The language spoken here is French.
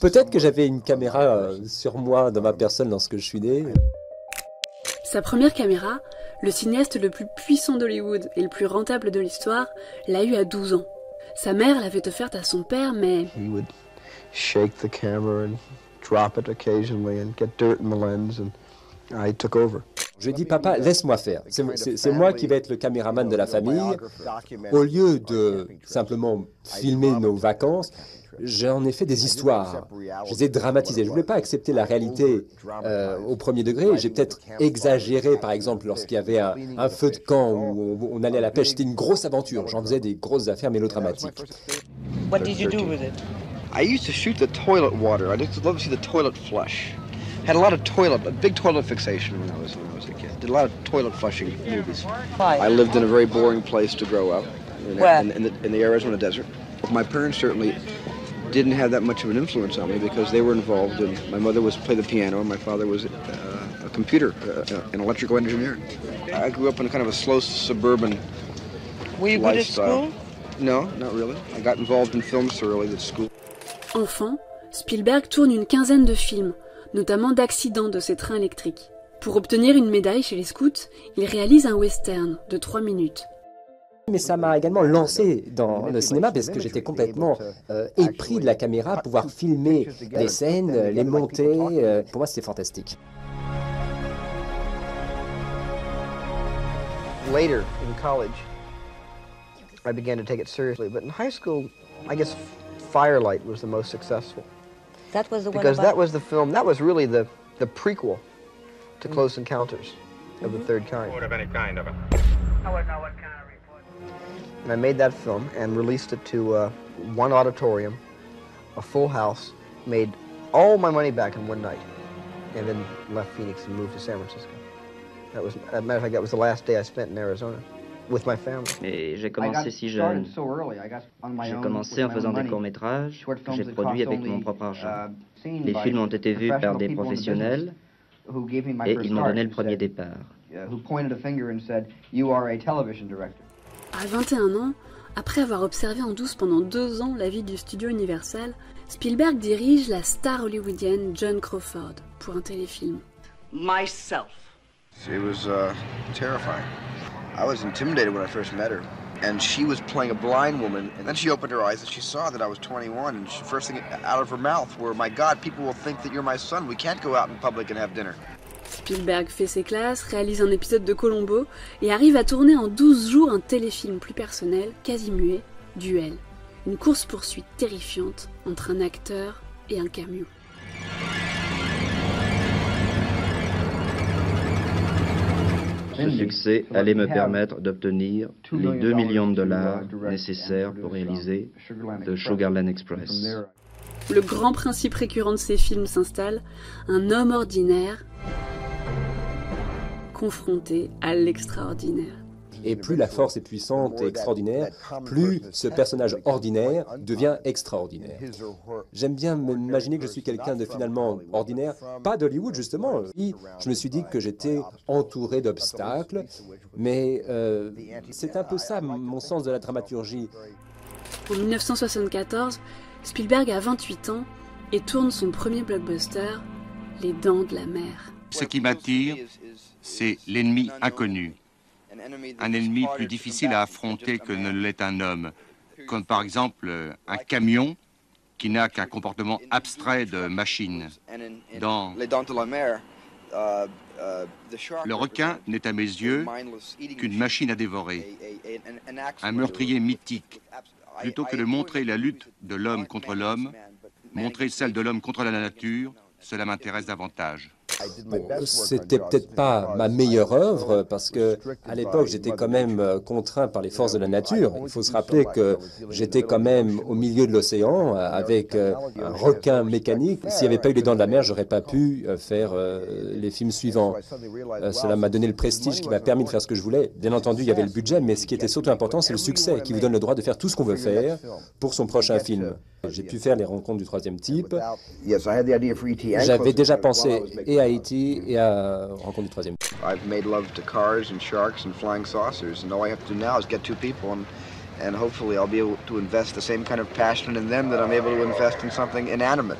Peut-être que j'avais une caméra sur moi, dans ma personne, lorsque je suis né. Sa première caméra, le cinéaste le plus puissant d'Hollywood et le plus rentable de l'histoire, l'a eue à 12 ans. Sa mère l'avait offerte à son père, mais... He would shake the camera and drop it occasionally and get dirt in the lens and I took over. Je lui ai dit, papa, laisse-moi faire. C'est moi qui vais être le caméraman de la famille. Au lieu de simplement filmer nos vacances, j'en ai fait des histoires. Je les ai dramatisées. Je ne voulais pas accepter la réalité au premier degré. J'ai peut-être exagéré, par exemple, lorsqu'il y avait un feu de camp où on allait à la pêche. C'était une grosse aventure. J'en faisais des grosses affaires mélodramatiques. What did you do with it? I used to shoot the toilet water. I just love to see the toilet flush. Had a big toilet fixation when I was a kid. Did a lot of toilet flushing movies. Why? I lived in a very boring place to grow up, Where? in the Arizona desert. My parents certainly didn't have that much of an influence on me because they were involved in, my mother played the piano and my father was a computer, an electrical engineer. I grew up in a kind of a slow suburban Were you good at lifestyle. school? No, not really. I got involved in films so early at school. Enfant, Spielberg tourne une quinzaine de films, notamment d'accidents de ses trains électriques. Pour obtenir une médaille chez les scouts, il réalise un western de 3 minutes. Mais ça m'a également lancé dans le cinéma parce que j'étais complètement épris de la caméra, pouvoir filmer les scènes, les monter. Pour moi, c'était fantastique. Later in college, I began to take it seriously. But in high school, I guess Firelight was the most successful. That was the one Because about... that was the film, that was really the prequel to Close Encounters of the Third Kind. Report of any kind of it. And I made that film and released it to one auditorium, a full house, made all my money back in one night, and then left Phoenix and moved to San Francisco. That was, as a matter of fact, that was the last day I spent in Arizona with my family. Et j'ai commencé si jeune. J'ai commencé en faisant des courts-métrages que j'ai produits avec mon propre argent. Les films ont été vus par des professionnels et ils m'ont donné le premier départ. À 21 ans, après avoir observé en douce pendant 2 ans la vie du studio Universal, Spielberg dirige la star hollywoodienne Joan Crawford pour un téléfilm. Myself. She was terrifying. I was intimidated when I first met her. And she was playing a blind woman. And then she opened her eyes and she saw that I was 21. And she, first thing out of her mouth were, "My God, people will think that you're my son. We can't go out in public and have dinner." Spielberg fait ses classes, réalise un épisode de Columbo et arrive à tourner en 12 jours un téléfilm plus personnel, quasi muet, Duel. Une course-poursuite terrifiante entre un acteur et un camion. Ce succès allait me permettre d'obtenir les 2 millions de dollars nécessaires pour réaliser The Sugarland Express. Le grand principe récurrent de ces films s'installe, un homme ordinaire confronté à l'extraordinaire. Et plus la force est puissante et extraordinaire, plus ce personnage ordinaire devient extraordinaire. J'aime bien m'imaginer que je suis quelqu'un de finalement ordinaire, pas d'Hollywood justement. Je me suis dit que j'étais entouré d'obstacles, mais c'est un peu ça mon sens de la dramaturgie. En 1974, Spielberg a 28 ans et tourne son premier blockbuster, Les Dents de la Mer. Ce qui m'attire, c'est l'ennemi inconnu. Un ennemi plus difficile à affronter que ne l'est un homme, comme par exemple un camion qui n'a qu'un comportement abstrait de machine. Dans le requin n'est à mes yeux qu'une machine à dévorer, un meurtrier mythique. Plutôt que de montrer la lutte de l'homme contre l'homme, montrer celle de l'homme contre la nature, cela m'intéresse davantage. Bon, c'était peut-être pas ma meilleure œuvre parce que à l'époque j'étais quand même contraint par les forces de la nature. Il faut se rappeler que j'étais quand même au milieu de l'océan avec un requin mécanique. S'il n'y avait pas eu les Dents de la Mer, j'aurais pas pu faire les films suivants. Cela m'a donné le prestige qui m'a permis de faire ce que je voulais. Bien entendu, il y avait le budget, mais ce qui était surtout important, c'est le succès qui vous donne le droit de faire tout ce qu'on veut faire pour son prochain film. J'ai pu faire Les Rencontres du troisième type. J'avais déjà pensé et à E.T. et à Rencontre du troisième. I've made love to cars and sharks and flying saucers, and all I have to do now is get 2 people, and hopefully I'll be able to invest the same kind of passion in them that I'm able to invest in something inanimate.